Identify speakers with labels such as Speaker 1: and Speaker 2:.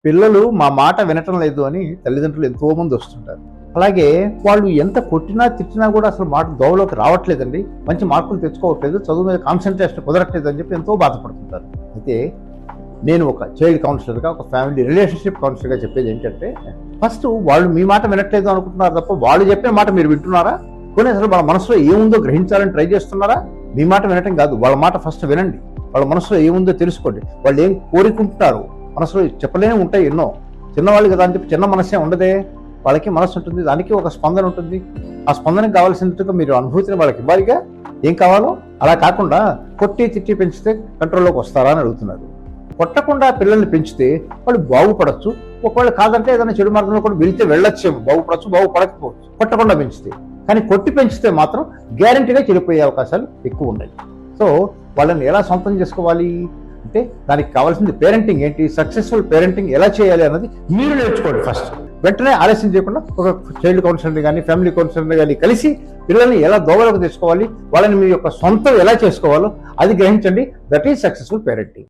Speaker 1: పిల్లలు మా మాట వినటం లేదు అని తల్లిదండ్రులు ఎంతో మంది వస్తుంటారు. అలాగే వాళ్ళు ఎంత కొట్టినా తిట్టినా కూడా అసలు మాట దోవలోకి రావట్లేదండి, మంచి మార్కులు తెచ్చుకోవట్లేదు, చదువు మీద కాన్సన్ట్రేషన్ కుదరట్లేదు అని చెప్పి ఎంతో బాధపడుతుంటారు. అయితే నేను ఒక చైల్డ్ కౌన్సిలర్గా, ఒక ఫ్యామిలీ రిలేషన్షిప్ కౌన్సిలర్గా చెప్పేది ఏంటంటే, ఫస్ట్ వాళ్ళు మీ మాట వినట్లేదు అనుకుంటున్నారు తప్ప వాళ్ళు చెప్పిన మాట మీరు వింటున్నారా? కొన్ని అసలు వాళ్ళ మనసులో ఏముందో గ్రహించాలని ట్రై చేస్తున్నారా? మీ మాట వినటం కాదు, వాళ్ళ మాట ఫస్ట్ వినండి. వాళ్ళ మనసులో ఏముందో తెలుసుకోండి. వాళ్ళు ఏం కోరుకుంటున్నారు, మనసులో చెప్పలేని ఉంటాయి ఎన్నో. చిన్నవాళ్ళు కదా అని చెప్పి చిన్న మనసే ఉండదే, వాళ్ళకి మనసు ఉంటుంది, దానికి ఒక స్పందన ఉంటుంది. ఆ స్పందనకు కావాల్సినట్టుగా మీరు అనుభూతిని వాళ్ళకి ఇవ్వాలిగా. ఏం కావాలో అలా కాకుండా కొట్టి తిట్టి పెంచితే కంట్రోల్లోకి వస్తారా అని అడుగుతున్నారు. కొట్టకుండా పిల్లల్ని పెంచితే వాళ్ళు బాగుపడచ్చు. ఒకవేళ కాదంటే ఏదైనా చెడు మార్గంలో కూడా వెళితే వెళ్ళొచ్చేమో, బాగుపడచ్చు, బాగుపడకపోవచ్చు కొట్టకుండా పెంచితే. కానీ కొట్టి పెంచితే మాత్రం గ్యారంటీగా చెడిపోయే అవకాశాలు ఎక్కువ ఉన్నాయి. సో వాళ్ళని ఎలా సొంతం చేసుకోవాలి అంటే, దానికి కావాల్సింది పేరెంటింగ్ ఏంటి, సక్సెస్ఫుల్ పేరెంటింగ్ ఎలా చేయాలి అన్నది మీరు నేర్చుకోండి ఫస్ట్. వెంటనే ఆలస్యం చేయకుండా ఒక చైల్డ్ కౌన్సిలర్ని కానీ, ఫ్యామిలీ కౌన్సిలర్ని కానీ కలిసి పిల్లల్ని ఎలా దోవలోకి తెచ్చుకోవాలి, వాళ్ళని మీ యొక్క సొంతం ఎలా చేసుకోవాలో అది గ్రహించండి. That is successful parenting.